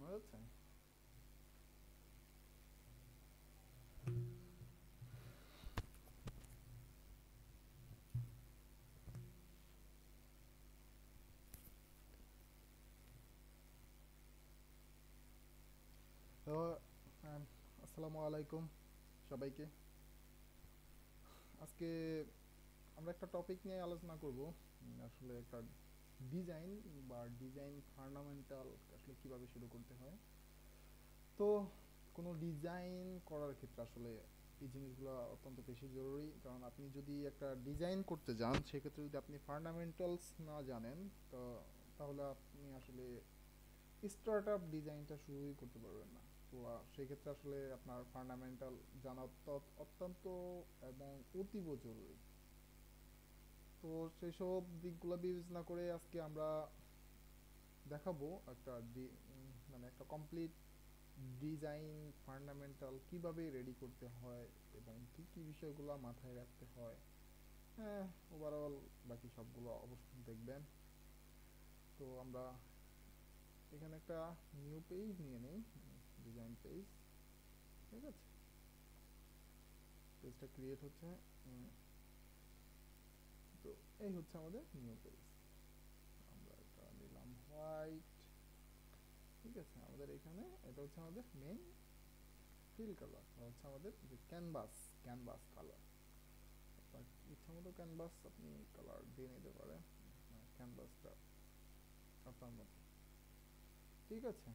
শোনা যাচ্ছে? তো আসসালামু আলাইকুম সবাইকে। আজকে আমরা একটা টপিক নিয়ে আলোচনা করব। আসলে একটা ডিজাইন বা ডিজাইন ফান্ডামেন্টাল আসলে কিভাবে শুরু করতে হয়। তো কোনো ডিজাইন করার ক্ষেত্রে আসলে এই জিনিসগুলো অত্যন্ত বেশি জরুরি, কারণ আপনি যদি একটা ডিজাইন করতে যান সেক্ষেত্রে যদি আপনি ফান্ডামেন্টালস না জানেন, তো তাহলে আপনি আসলে স্টার্ট আপ ডিজাইনটা শুরুই করতে পারবেন না। তো সেক্ষেত্রে আসলে আপনার ফান্ডামেন্টাল জানা অত্যন্ত এবং অতীব জরুরি। তো সেই সব দিকগুলো বিবেচনা করে আজকে আমরা দেখাবো একটা মানে একটা কমপ্লিট ডিজাইন ফান্ডামেন্টাল কিভাবে রেডি করতে হয় এবং কি কি বিষয়গুলো মাথায় রাখতে হয়। হ্যাঁ, ওভারঅল বাকি সবগুলো অবশ্যই দেখবেন। তো আমরা এখানে একটা নিউ পেজ নিয়ে নেই, ডিজাইন পেজ। ঠিক আছে, পেজটা ক্রিয়েট হচ্ছে। উম, তো এই হচ্ছে আমাদের নিউ পেজ। আমরা এটা নিলাম হোয়াইট। ঠিক আছে, আমাদের এখানে এটা হচ্ছে আমাদের মেইন ফিল কালার, হচ্ছে আমাদের যে ক্যানভাস, ক্যানভাস কালার। আপনার ইচ্ছা মতো ক্যানভাস আপনি কালার দিয়ে নিতে পারেন, ক্যানভাসটা আপনার মতো। ঠিক আছে,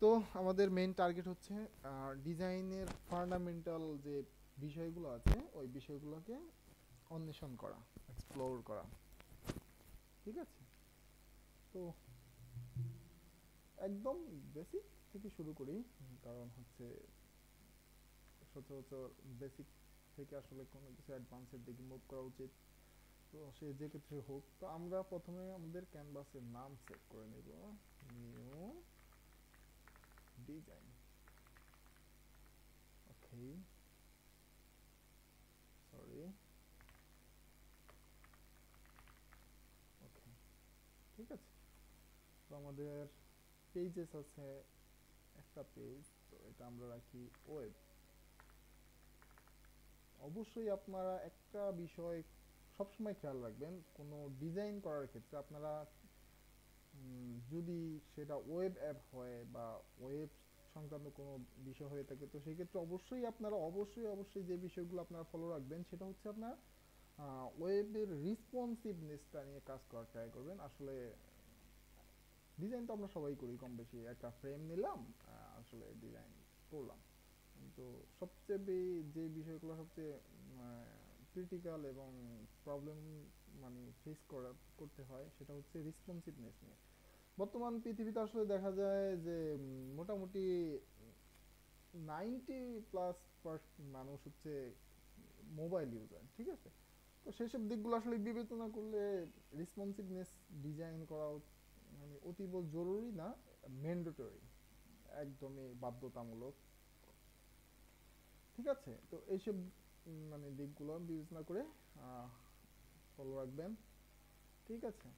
তো আমাদের মেইন টার্গেট হচ্ছে ডিজাইনের ফান্ডামেন্টাল যে বিষয়গুলো আছে ওই বিষয়গুলোকে অন্বেষণ করা, এক্সপ্লোর করা। ঠিক আছে, তো একদম বেসিক থেকে শুরু করি, কারণ হচ্ছে সচরাচর বেসিক থেকে আসলে কোনো কিছু অ্যাডভান্সের দিকে মুভ করা উচিত। তো সে যে ক্ষেত্রে হোক, তো আমরা প্রথমে আমাদের ক্যানভাসের নাম সেট করে নিব, নিউ ডিজাইন। ওকে, সরি, ওকে, ঠিক আছে। তো আমাদের পেজেস আছে একটা পেজ, তো এটা আমরা রাখি ওয়েব। অবশ্যই আপনারা একটা বিষয় সবসময় খেয়াল রাখবেন, কোনো ডিজাইন করার ক্ষেত্রে আপনারা যদি সেটা ওয়েব অ্যাপ হয় বা ওয়েব সংক্রান্ত কোনো বিষয় হয়ে থাকে, তো সেক্ষেত্রে অবশ্যই আপনারা অবশ্যই যে বিষয়গুলো আপনারা ফলো রাখবেন সেটা হচ্ছে আপনার ওয়েবের রেসপন্সিভনেসটা নিয়ে কাজ করার ট্রাই করবেন। আসলে ডিজাইন তো আমরা সবাই করি কম বেশি, একটা ফ্রেম নিলাম, আসলে ডিজাইন করলাম। কিন্তু সবচেয়ে যে বিষয়গুলো সবচেয়ে ক্রিটিক্যাল এবং প্রবলেম মানে ফেস করতে হয় সেটা হচ্ছে রেসপন্সিভনেস নিয়ে। বর্তমান পৃথিবীতে আসলে দেখা যায় যে মোটামুটি 90+% মানুষ হচ্ছে মোবাইল ইউজার। ঠিক আছে, তো সেসব দিকগুলো আসলে বিবেচনা করলে রেসপন্সিভনেস ডিজাইন করা মানে অতীব জরুরি না, ম্যান্ডেটরি, একদমই বাধ্যতামূলক। ঠিক আছে, তো এইসব মানে দিকগুলো বিবেচনা করে ফলো রাখবেন। ঠিক আছে,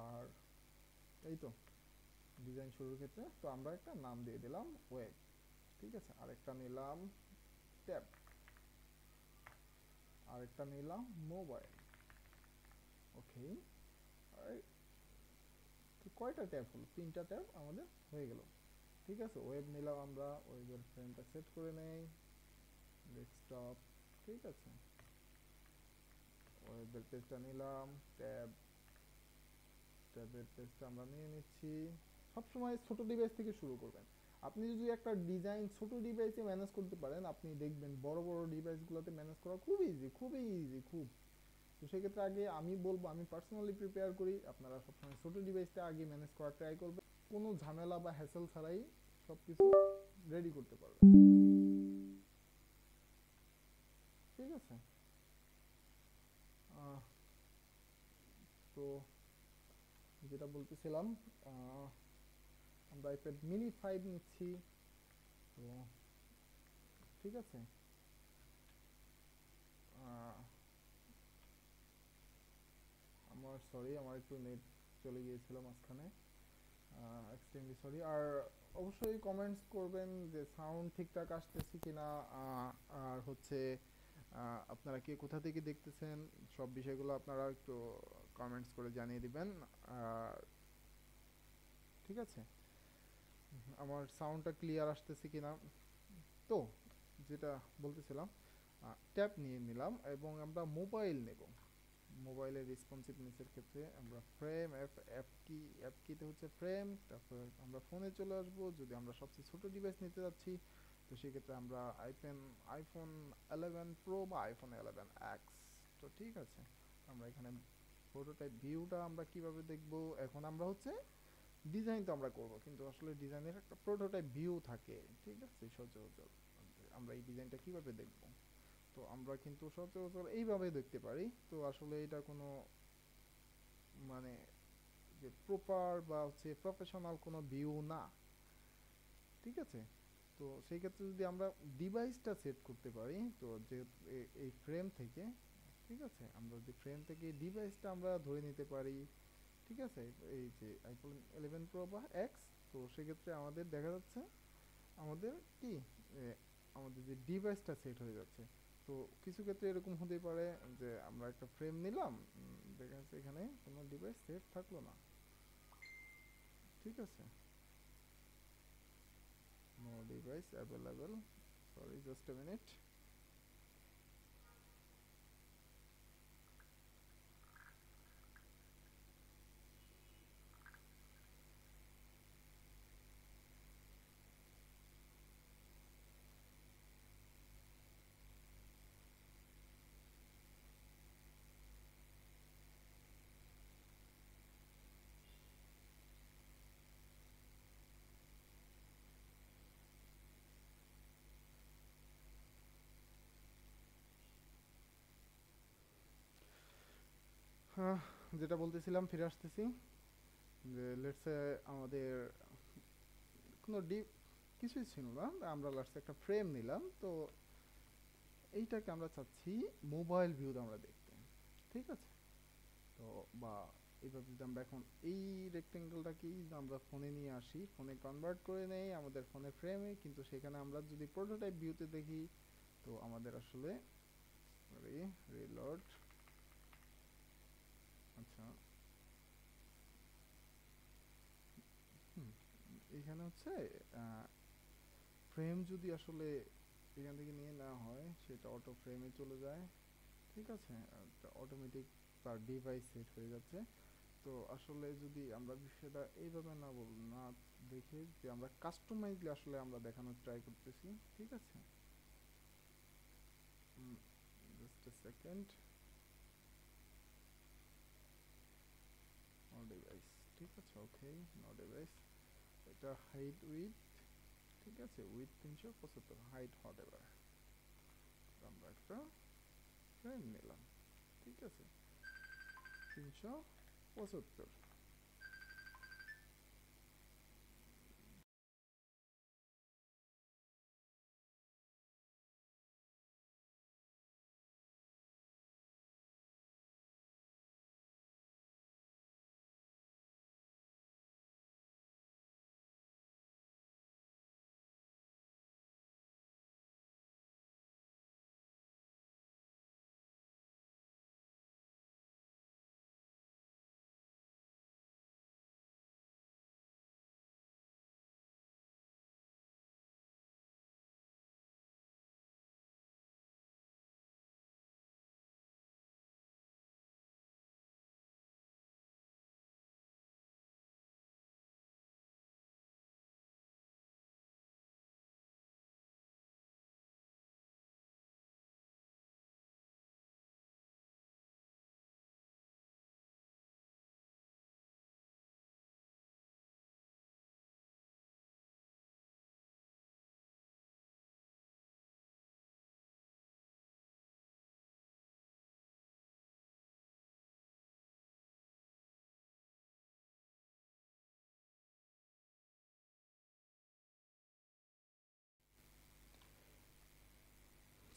আর এই তো ডিজাইন শুরুর ক্ষেত্রে তো আমরা একটা নাম দিয়ে দিলাম ওয়েব। ঠিক আছে, আরেকটা নিলাম ট্যাব, আরেকটা নিলাম মোবাইল। ওকে, আর কয়টা ট্যাব হলো? তিনটা ট্যাব আমাদের হয়ে গেল। ঠিক আছে, ওয়েব নিলাম, আমরা ওয়েবের ফ্রেমটা সেট করে নেই, ডেস্কটপ। ঠিক আছে, ওয়েবের পেজটা নিলাম, ট্যাব, ট্যাবের পেজটা আমরা নিয়ে নিচ্ছি। সবসময় ছোট ডিভাইস থেকে শুরু করবেন। আপনি যদি একটা ডিজাইন ছোট ডিভাইসে ম্যানেজ করতে পারেন, আপনি দেখবেন বড় বড় ডিভাইসগুলোতে ম্যানেজ করা খুবই ইজি, খুব। তো সেক্ষেত্রে আগে আমি বলবো, আমি পার্সোনালি প্রিপেয়ার করি আপনারা সবসময় ছোট ডিভাইসটা আগে ম্যানেজ করার ট্রাই করবেন, কোনো ঝামেলা বা হ্যাসেল ছাড়াই সবকিছু রেডি করতে পারবেন। ঠিক আছে, আহ, তো যেটা বলতেছিলাম, আহ, আমরা আইপ্যাড মিনি 5 নিচ্ছি। তো ঠিক আছে, আহ, আমার সরি, আমার একটু নেট চলে গিয়েছিল মাঝখানে। Extremely sorry. আর অবশ্যই কমেন্টস করবেন যে সাউন্ড ঠিকঠাক আসতেছে কিনা, আর হচ্ছে আপনারা কে কোথা থেকে দেখতেছেন, সব বিষয়গুলো আপনারা একটু কমেন্টস করে জানিয়ে দিবেন। আর ঠিক আছে, আমার সাউন্ডটা ক্লিয়ার আসতেছে কিনা। তো যেটা বলতেছিলাম, ট্যাব নিয়ে নিলাম এবং আমরা মোবাইল নেব। মোবাইলের রেসপন্সিভনেসের ক্ষেত্রে আমরা ফ্রেম অ্যাপ কিতে হচ্ছে ফ্রেম, তারপর আমরা ফোনে চলে আসব। যদি আমরা সবচেয়ে ছোট ডিভাইস নিতে যাচ্ছি, তো সেক্ষেত্রে আমরা আইফোন 11 প্রো বা আইফোন 11 এক্স। তো ঠিক আছে, আমরা এখানে প্রোটোটাইপ ভিউটা আমরা কিভাবে দেখব। এখন আমরা হচ্ছে ডিজাইন তো আমরা করব, কিন্তু আসলে ডিজাইনের একটা প্রোটোটাইপ ভিউ থাকে, ঠিক আছে সচরাচর। আমরা এই ডিজাইনটা কিভাবে দেখব, তো আমরা কিন্তু সচরাচর এইভাবে দেখতে পারি। তো আসলে এটা কোনো মানে যে প্রপার বা হচ্ছে প্রফেশনাল কোনো ভিউ না, ঠিক আছে। তো সেই ক্ষেত্রে যদি আমরা ডিভাইসটা সেট করতে পারি, তো যে এই ফ্রেম থেকে, ঠিক আছে, আমরা যদি ফ্রেম থেকে ডিভাইসটা আমরা ধরে নিতে পারি, ঠিক আছে, এই যে আইফোন 11 প্রো বা এক্স। তো সেক্ষেত্রে আমাদের দেখা যাচ্ছে আমাদের কি এ, আমাদের যে ডিভাইসটা সেট হয়ে যাচ্ছে। তো কিছু ক্ষেত্রে এরকম হতে পারে যে আমরা একটা ফ্রেম নিলাম, দেখা যাচ্ছে এখানে কোনো ডিভাইস সেট থাকলো না, ঠিক আছে, no device available, sorry just a minute. হ্যাঁ, যেটা বলতেছিলাম ফিরে আসতেছি, যে লেটসে আমাদের কোনো কিছুই ছিল না, আমরা লাস্টে একটা ফ্রেম নিলাম। তো এইটাকে আমরা চাচ্ছি মোবাইল ভিউ আমরা দেখতে, ঠিক আছে। তো বা এইভাবে যদি আমরা এখন এই রেক্টেঙ্গেলটাকেই আমরা ফোনে নিয়ে আসি, ফোনে কনভার্ট করে নেই আমাদের ফোনের ফ্রেমে, কিন্তু সেখানে আমরা যদি প্রোটোটাইপ ভিউতে দেখি, তো আমাদের আসলে রিলোড, আচ্ছা, হুম, এখানে হচ্ছে ফ্রেম যদি আসলে এখান থেকে নিয়ে নেওয়া হয়, সেটা অটো ফ্রেমে চলে যায়, ঠিক আছে, অটোমেটিক তার ডিভাইস সেট হয়ে যাচ্ছে। তো আসলে যদি আমরা বিষয়টা এইভাবে না দেখে, যে আমরা কাস্টমাইজলি আসলে আমরা দেখানোর ট্রাই করতেছি, ঠিক আছে। Just a second, no device, ঠিক আছে, ওকে, নো ডিভাইস। এটা হাইট উইথ, ঠিক আছে, উইথ 375, হাইট হট এভার। আমরা একটা ফ্রেম নিলাম, ঠিক আছে, 375।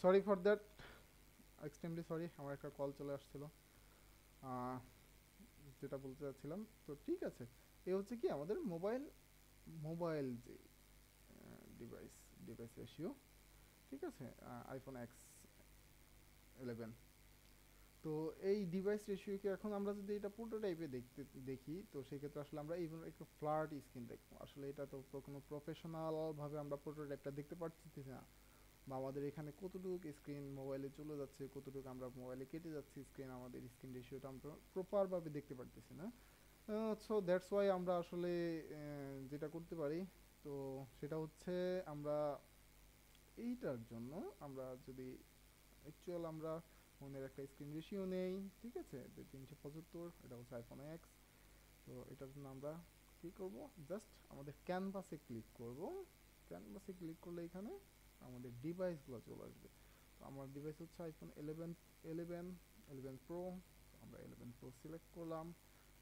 Sorry for that, extremely sorry, আমার একটা কল চলে আসছিল। আহ, যেটা বলতে চাচ্ছিলাম, তো ঠিক আছে, এ হচ্ছে কি আমাদের মোবাইল মোবাইল যে ডিভাইস ডিভাইস রেশিও, ঠিক আছে, আইফোন X11। তো এই ডিভাইস রেশিওকে এখন আমরা যদি এটা প্রোটোটাইপে দেখি, তো সেক্ষেত্রে আসলে আমরা এই একটু ফ্ল্যাট স্ক্রিন দেখবো। আসলে এটা তো কোনো প্রফেশনাল ভাবে আমরা প্রোটোটাইপটা দেখতে পাচ্ছি না, বা আমাদের এখানে কতটুকু স্ক্রিন মোবাইলে চলে যাচ্ছে, কতটুকু আমরা মোবাইলে কেটে যাচ্ছে স্ক্রিন, আমাদের স্ক্রিন রেশিওটা আমরা প্রপার ভাবে দেখতে পারতেছি না। সো দ্যাটস ওয়াই আমরা আসলে যেটা করতে পারি, তো সেটা হচ্ছে আমরা এইটার জন্য আমরা যদি অ্যাকচুয়াল আমরা ফোনের একটা স্ক্রিন রেশিও নেই, ঠিক আছে, 375, এটা হচ্ছে iPhone X। তো এটার জন্য আমরা কি করব, জাস্ট আমাদের ক্যানভাসে ক্লিক করব। ক্যানভাসে ক্লিক করলে এখানে আমাদের ডিভাইসগুলো চলে আসবে। তো আমার ডিভাইস হচ্ছে iPhone 11 প্রো। আমরা 11 প্রো সিলেক্ট করলাম।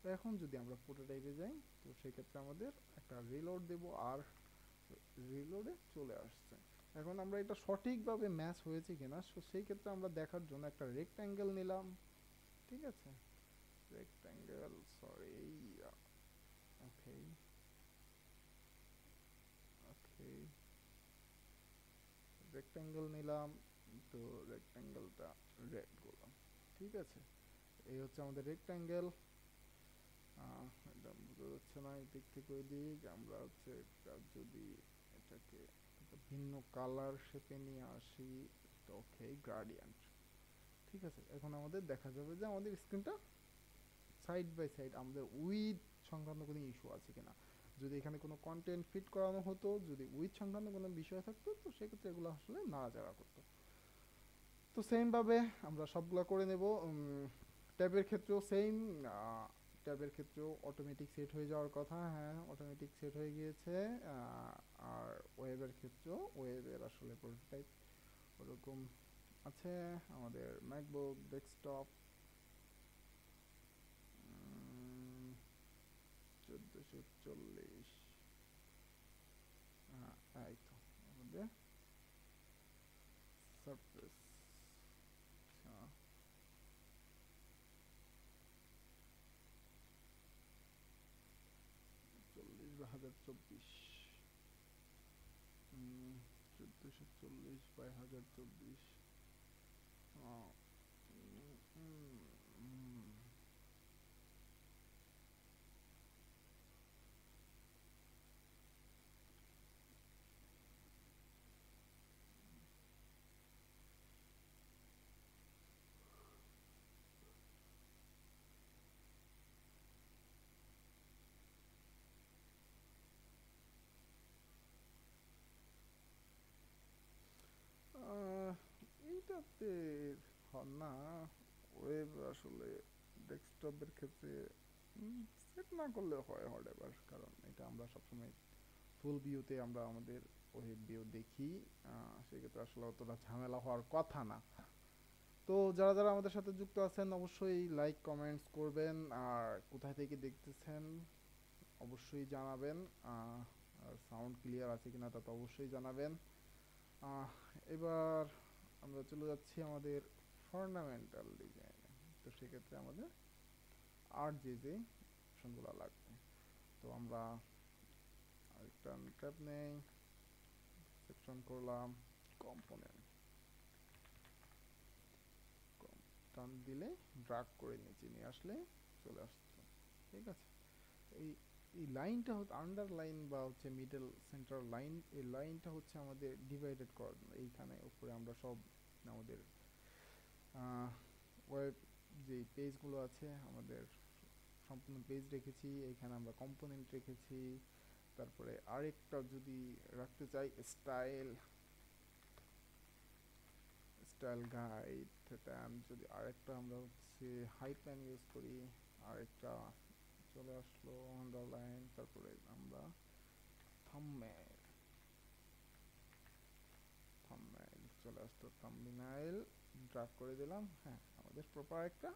তো এখন যদি আমরা প্রোটোটাইপে যাই, তো সেক্ষেত্রে আমাদের একটা রিলোড দেব, আর রিলোডে চলে আসছে। এখন আমরা এটা সঠিকভাবে ম্যাচ হয়েছে কিনা, সেই ক্ষেত্রে আমরা দেখার জন্য একটা রেক্ট্যাঙ্গেল নিলাম, ঠিক আছে, রেক্ট্যাঙ্গেল, সরি, ওকে, ওকে, রেক্ট্যাঙ্গেল নিলাম। তো রেক্ট্যাঙ্গেলটা রেড করলাম, ঠিক আছে। এই হচ্ছে আমাদের রেক্ট্যাঙ্গেল। এটা বোঝা যাচ্ছে না এই দিক থেকে ওই দিক, আমরা হচ্ছে যদি এটাকে একটা ভিন্ন কালার শেপে নিয়ে আসি, ওকে, গ্রাডিয়েন্ট, ঠিক আছে। এখন আমাদের দেখা যাবে যে আমাদের স্ক্রিনটা সাইড বাই সাইড, আমাদের উইথ সংক্রান্ত কোনো ইস্যু আছে কিনা। যদি এখানে কোনো কন্টেন্ট ফিট করানো হতো, যদি উইথ সংক্রান্ত কোনো বিষয় থাকতো, তো সেক্ষেত্রে এগুলো আসলে নাড়াচাড়া করতো। তো সেমভাবে আমরা সবগুলো করে নেব। ট্যাবের ক্ষেত্রেও সেম, ট্যাবের ক্ষেত্রেও অটোমেটিক সেট হয়ে যাওয়ার কথা, হ্যাঁ অটোমেটিক সেট হয়ে গিয়েছে। আর ওয়েবের ক্ষেত্রেও, ওয়েবের আসলে প্রোটোটাইপ ওরকম আছে। আমাদের ম্যাকবুক ডেস্কটপ 1440, এই তো আমাদের সারফেস, 40/1024, 1440/1024। এইটাতে না, ওয়েব আসলে ডেস্কটপের ক্ষেত্রে সেট না করলে হয় হট, কারণ এটা আমরা সবসময় ফুল ভিউতে আমরা আমাদের ওয়েব ভিউ দেখি। সেক্ষেত্রে আসলে অতটা ঝামেলা হওয়ার কথা না। তো যারা যারা আমাদের সাথে যুক্ত আছেন, অবশ্যই লাইক কমেন্টস করবেন, আর কোথায় থেকে দেখতেছেন অবশ্যই জানাবেন। আর সাউন্ড ক্লিয়ার আছে কিনা তা তো অবশ্যই জানাবেন। আহ, এবার আমরা চলে যাচ্ছি আমাদের ফান্ডামেন্টাল ডিজাইনে। তো সেক্ষেত্রে আমাদের আর যে অপশনগুলো লাগবে, তো আমরা আরেকটা ট্যাব নেই, সেকশন করলাম, কম্পোনেন্ট, টান দিলে ড্রাগ করে নিচে নিয়ে আসলে চলে আসতো, ঠিক আছে। এই এই লাইনটা হচ্ছে আন্ডারলাইন বা হচ্ছে মিডল সেন্টার লাইন, এই লাইনটা হচ্ছে আমাদের ডিভাইডেড করার জন্য। এইখানে উপরে আমরা সব আমাদের ওয়েব যে পেজগুলো আছে আমাদের সম্পূর্ণ পেজ রেখেছি, এখানে আমরা কম্পোনেন্ট রেখেছি। তারপরে আরেকটা যদি রাখতে চাই, স্টাইল, স্টাইল গাইড, সেটা আমি যদি আরেকটা আমরা হচ্ছে হাইপার ইউজ করি, আরেকটা চলে আসলো আন্ডারলাইন, তারপরে আমরা থাম্বনেল, থাম্বনেল চলে আসতো, থাম্বনেল ড্রাগ করে দিলাম। হ্যাঁ, আমাদের প্রপার একটা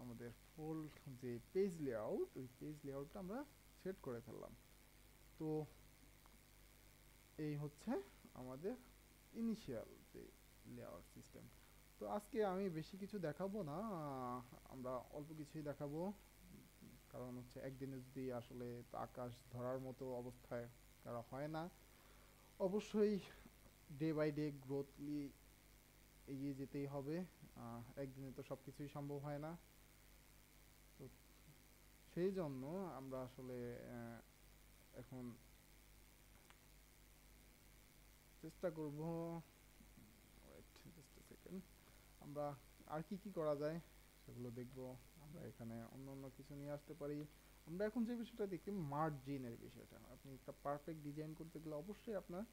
আমাদের ফুল যে পেজ লেআউট, ওই পেজ লেআউটটা আমরা সেট করে ফেললাম। তো এই হচ্ছে আমাদের ইনিশিয়াল যে লেআউট সিস্টেম। তো আজকে আমি বেশি কিছু দেখাবো না, আমরা অল্প কিছুই দেখাবো, কারণ হচ্ছে একদিনে যদি আসলে আকাশ ধরার মতো অবস্থায় করা হয় না, অবশ্যই ডে বাই ডে গ্রোথলি এগিয়ে যেতেই হবে। একদিনে তো সব কিছুই সম্ভব হয় না। তো সেই জন্য আমরা আসলে এখন চেষ্টা করব, ওয়েট জাস্ট এ সেকেন্ড, আমরা আর কি কি করা যায় সেগুলো দেখব। আমরা এখানে অন্য অন্য কিছু নিয়ে আসতে পারি। আমরা এখন যে বিষয়টা দেখি মার্জিনের বিষয়টা, আপনি একটা পারফেক্ট ডিজাইন করতে গেলে অবশ্যই আপনার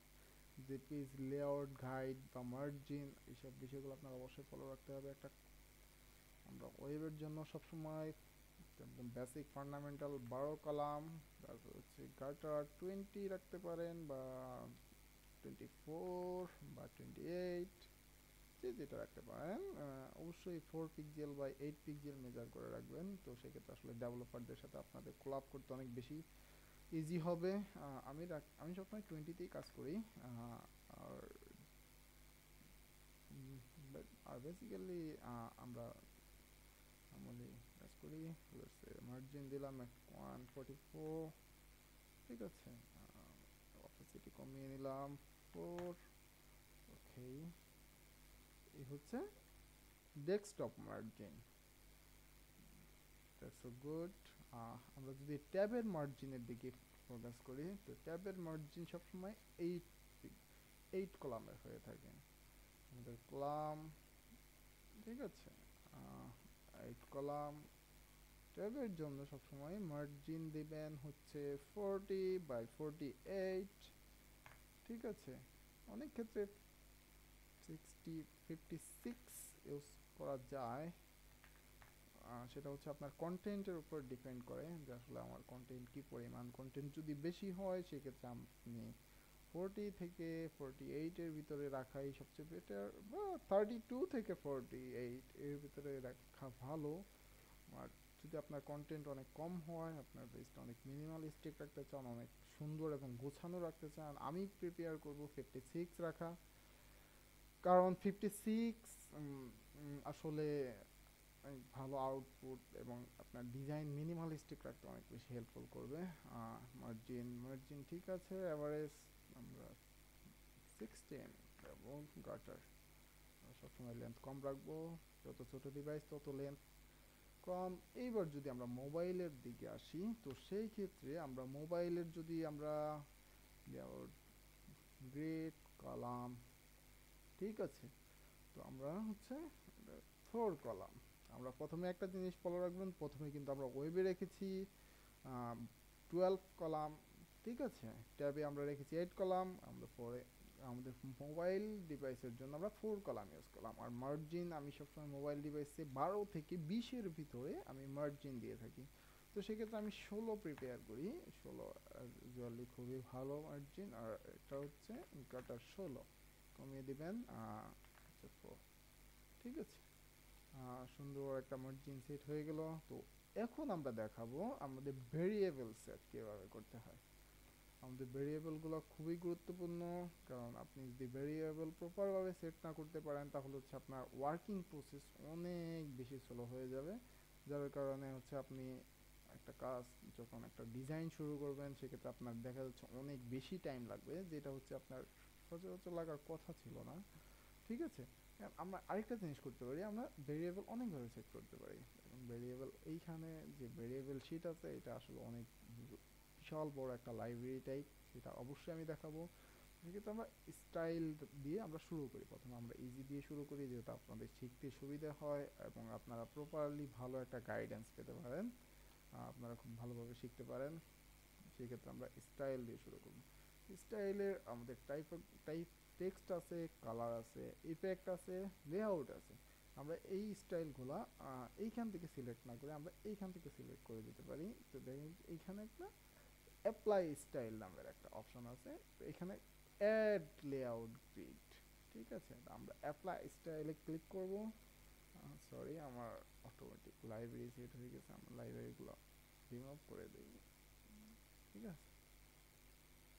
যে পেজ লেআউট গাইড বা মার্জিন এইসব বিষয়গুলো আপনার অবশ্যই ফলো রাখতে হবে। একটা আমরা ওয়েবের জন্য সবসময় একদম বেসিক ফান্ডামেন্টাল 12 কলাম, তারপর হচ্ছে গাটার 20 রাখতে পারেন, বা 24 বা 28, যে যেটা রাখতে পারেন। অবশ্যই 4 পিক্সেল বা 8 পিক্সেল মেজার করে রাখবেন, তো সেক্ষেত্রে আসলে ডেভেলপারদের সাথে আপনাদের কোলাব করতে অনেক বেশি ইজি হবে। আমি সবসময় 20তেই কাজ করি। আর আর বেসিক্যালি আমরা নর্মালি কাজ করি, মার্জিন দিলাম 144, ঠিক আছে। অপাসিটি কমিয়ে নিলাম 4। ওকে, এই হচ্ছে desktop margin. That's so good. আমরা যদি ট্যাবের মার্জিনের দিকে ফোকাস করি, তো ট্যাবের মার্জিন সবসময় 8 কলামের হয়ে থাকে আমাদের কলাম, ঠিক আছে। 8 কলাম ট্যাবের জন্য সবসময় মার্জিন দিবেন হচ্ছে 40 by 48, ঠিক আছে। অনেক ক্ষেত্রে 56 ইউজ করা যায়। সেটা হচ্ছে আপনার কন্টেন্টের উপর ডিপেন্ড করে যে আসলে আমার কন্টেন্ট কি পরিমাণ। কন্টেন্ট যদি বেশি হয় সেক্ষেত্রে আপনি 40 থেকে 48 এর ভিতরে রাখাই সবচেয়ে বেটার, বা 32 থেকে 48 এর ভিতরে রাখা ভালো। আর যদি আপনার কন্টেন্ট অনেক কম হয়, আপনার পেজটা অনেক মিনিমালিস্টিক রাখতে চান, অনেক সুন্দর এবং গোছানো রাখতে চান, আমি প্রিপেয়ার করব 56 রাখা। কারণ 56 আসলে ভালো আউটপুট এবং আপনার ডিজাইন মিনিমালিস্টিক রাখতে অনেক বেশি হেল্পফুল করবে। মার্জিন মার্জিন ঠিক আছে, এভারেজ আমরা 16 এবং গাটার সবসময় লেন্থ কম রাখবো, যত ছোট ডিভাইস তত লেন্থ কম। এইবার যদি আমরা মোবাইলের দিকে আসি, তো সেই ক্ষেত্রে আমরা মোবাইলের যদি আমরা গ্রেড কলাম, ঠিক আছে, তো আমরা হচ্ছে 4 কলাম। আমরা প্রথমে একটা জিনিস ফলো রাখবেন, প্রথমে কিন্তু আমরা ওয়েবে রেখেছি 12 কলাম, ঠিক আছে। ট্যাবে আমরা রেখেছি 8 কলাম, আমরা পরে আমাদের মোবাইল ডিভাইসের জন্য আমরা 4 কলাম ইউজ করলাম। আর মার্জিন আমি সবসময় মোবাইল ডিভাইসে 12 থেকে 20-এর ভিতরে আমি মার্জিন দিয়ে থাকি। তো সেক্ষেত্রে আমি 16 প্রিপেয়ার করি। 16 ইউজুয়ালি খুবই ভালো মার্জিন। আর এটা হচ্ছে গাটার 16 কমিয়ে দিবেন 4, ঠিক আছে। সুন্দর একটা মার্জিন সেট হয়ে গেল। তো এখন আমরা দেখাবো আমাদের ভেরিয়েবল সেট কীভাবে করতে হয়। আমাদের ভেরিয়েবলগুলো খুবই গুরুত্বপূর্ণ, কারণ আপনি যদি ভেরিয়েবল প্রপারভাবে সেট না করতে পারেন তাহলে হচ্ছে আপনার ওয়ার্কিং প্রসেস অনেক বেশি স্লো হয়ে যাবে। যার কারণে হচ্ছে আপনি একটা কাজ যখন একটা ডিজাইন শুরু করবেন সেক্ষেত্রে আপনার দেখা যাচ্ছে অনেক বেশি টাইম লাগবে, যেটা হচ্ছে আপনার সচরাচর লাগার কথা ছিল না, ঠিক আছে। আমরা আরেকটা জিনিস করতে পারি, আমরা ভেরিয়েবল অনেকভাবে সেট করতে পারি। এবং ভেরিয়েবল এইখানে যে ভেরিয়েবল শিট আছে এটা আসলে অনেক বিশাল বড় একটা লাইব্রেরি টাইপ, সেটা অবশ্যই আমি দেখাবো। সেক্ষেত্রে আমরা স্টাইল দিয়ে আমরা শুরু করি। প্রথমে আমরা ইজি দিয়ে শুরু করি যেহেতু আপনাদের শিখতে সুবিধা হয় এবং আপনারা প্রপারলি ভালো একটা গাইডেন্স পেতে পারেন, আপনারা খুব ভালোভাবে শিখতে পারেন। সেক্ষেত্রে আমরা স্টাইল দিয়ে শুরু করব। স্টাইলের আমাদের টাইপ টেক্সট আছে, কালার আছে, ইফেক্ট আছে, লেআউট আছে। আমরা এই স্টাইলগুলো এইখান থেকে সিলেক্ট না করে আমরা এইখান থেকে সিলেক্ট করে দিতে পারি। তো দেখেন এইখানে একটা অ্যাপ্লাই স্টাইল নামের একটা অপশন আছে, তো এখানে অ্যাড লেআউট গ্রিড, ঠিক আছে। আমরা অ্যাপ্লাই স্টাইলে ক্লিক করব। সরি, আমার অটোমেটিক লাইব্রেরি সেট হয়ে গেছে, আমরা লাইব্রেরিগুলো রিমুভ করে দিই, ঠিক আছে।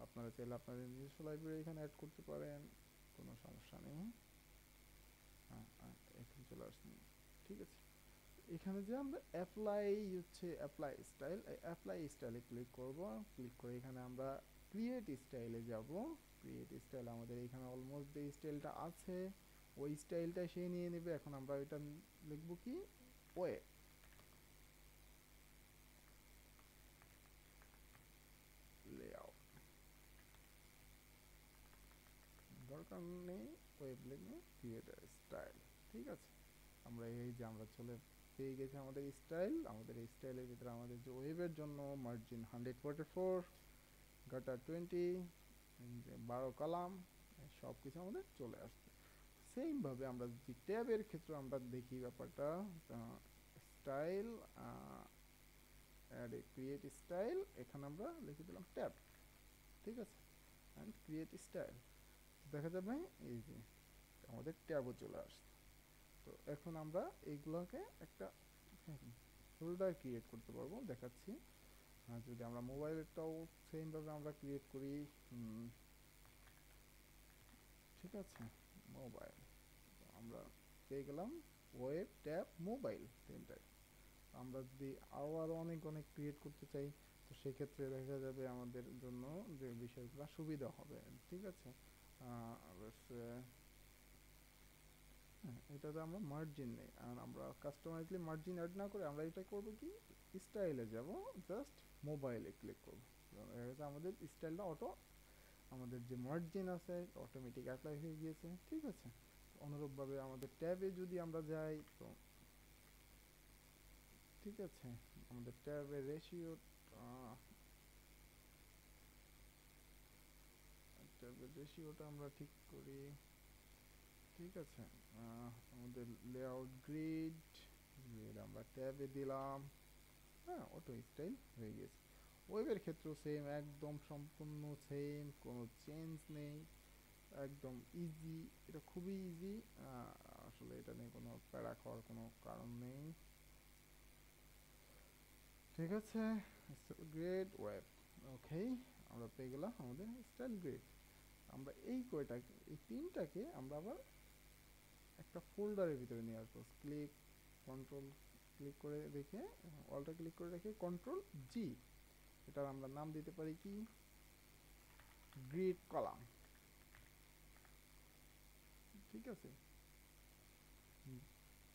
আপনারা চাইলে আপনাদের নিজস্ব লাইব্রেরি এখানে অ্যাড করতে পারেন, কোনো সমস্যা নেই। এখানে চলে আসুন, ঠিক আছে। এখানে যে আমরা অ্যাপ্লাই স্টাইল, অ্যাপ্লাই স্টাইলে ক্লিক করব। ক্লিক করে এখানে আমরা ক্রিয়েট স্টাইলে যাব। ক্রিয়েট স্টাইল আমাদের এখানে অলমোস্ট যে স্টাইলটা আছে ওই স্টাইলটা সে নিয়ে নেবে। এখন আমরা এটা লিখব কি, ওয়ে লেআউট, দরকার নেই ওয়েব লিখবো, ক্রিয়েট স্টাইল। ঠিক আছে, আমরা এই যে আমরা চলে পেয়ে গেছি আমাদের স্টাইল। আমাদের এই স্টাইলের ভিতরে আমাদের যে ওয়েবের জন্য মার্জিন 144, গাটার 20, 12 কলাম, সব কিছু আমাদের চলে আসছে। সেমভাবে আমরা যদি ট্যাবের ক্ষেত্রে আমরা দেখি ব্যাপারটা, style, add a create style, এখানে আমরা লিখে দিলাম ট্যাব। ঠিক আছে, অ্যান্ড ক্রিয়েট স্টাইল, দেখা যাবে এই যে আমাদের ট্যাবও চলে আসছে। তো এখন আমরা এইগুলোকে একটা ফোল্ডার ক্রিয়েট করতে পারবো, দেখাচ্ছি। যদি আমরা মোবাইলটাও সেমভাবে আমরা ক্রিয়েট করি, ঠিক আছে, মোবাইল, আমরা পেয়ে গেলাম ওয়েব, ট্যাব, মোবাইল তিনটাই। আমরা যদি আরও অনেক অনেক ক্রিয়েট করতে চাই, তো সেক্ষেত্রে দেখা যাবে আমাদের জন্য যে বিষয়গুলো সুবিধা হবে। ঠিক আছে, এটাতে আমরা মার্জিন নেই, আর আমরা কাস্টমাইজলি মার্জিন অ্যাড না করে আমরা এটা করব কি, স্টাইলে যাব, জাস্ট মোবাইলে ক্লিক করব। আমাদের স্টাইলটা আমাদের যে মার্জিন আছে অটোমেটিক অ্যাপ্লাই হয়ে গিয়েছে। ঠিক আছে, অনুরূপভাবে আমাদের ট্যাবে যদি আমরা যাই, তো ঠিক আছে, আমাদের ট্যাবের রেশিও, ট্যাবের রেশিওটা আমরা ঠিক করি। ঠিক আছে, আমাদের লেআউট গ্রিড, গ্রিড আমরা ট্যাবে দিলাম। হ্যাঁ, অটো স্টাইল হয়ে গেছে। ওয়েবের ক্ষেত্রেও সেম, একদম সম্পূর্ণ সেম, কোনো চেঞ্জ নেই, একদম ইজি, এটা খুবই ইজি। আসলে এটা নিয়ে কোনো প্যারা খাওয়ার কোনো কারণ নেই। ঠিক আছে, গ্রেড ওয়েব, ওকে, আমরা পেয়ে গেলাম আমাদের স্টাইল গ্রেড। আমরা এই তিনটাকে আমরা আবার একটা ফোল্ডারের ভিতরে নিয়ে আসবো। কন্ট্রোল ক্লিক করে রেখে, অলটা ক্লিক করে রেখে কন্ট্রোল জি, এটার আমরা নাম দিতে পারি কি, গ্রিড কলাম। ঠিক আছে,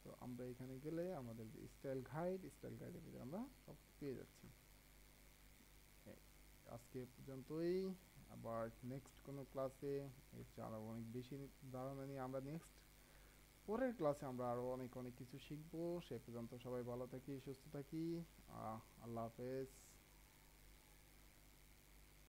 তো আমরা এখানে গেলে আমাদের যে স্টাইল গাইডের ভিতরে আমরা সব পেয়ে যাচ্ছি। আজকে পর্যন্তই, আবার নেক্সট কোনো ক্লাসে এর চেয়ে আরও অনেক বেশি ধারণা নিয়ে আমরা পরের ক্লাসে আমরা আরও অনেক অনেক কিছু শিখবো। সে পর্যন্ত সবাই ভালো থাকি, সুস্থ থাকি, আল্লাহ হাফেজ।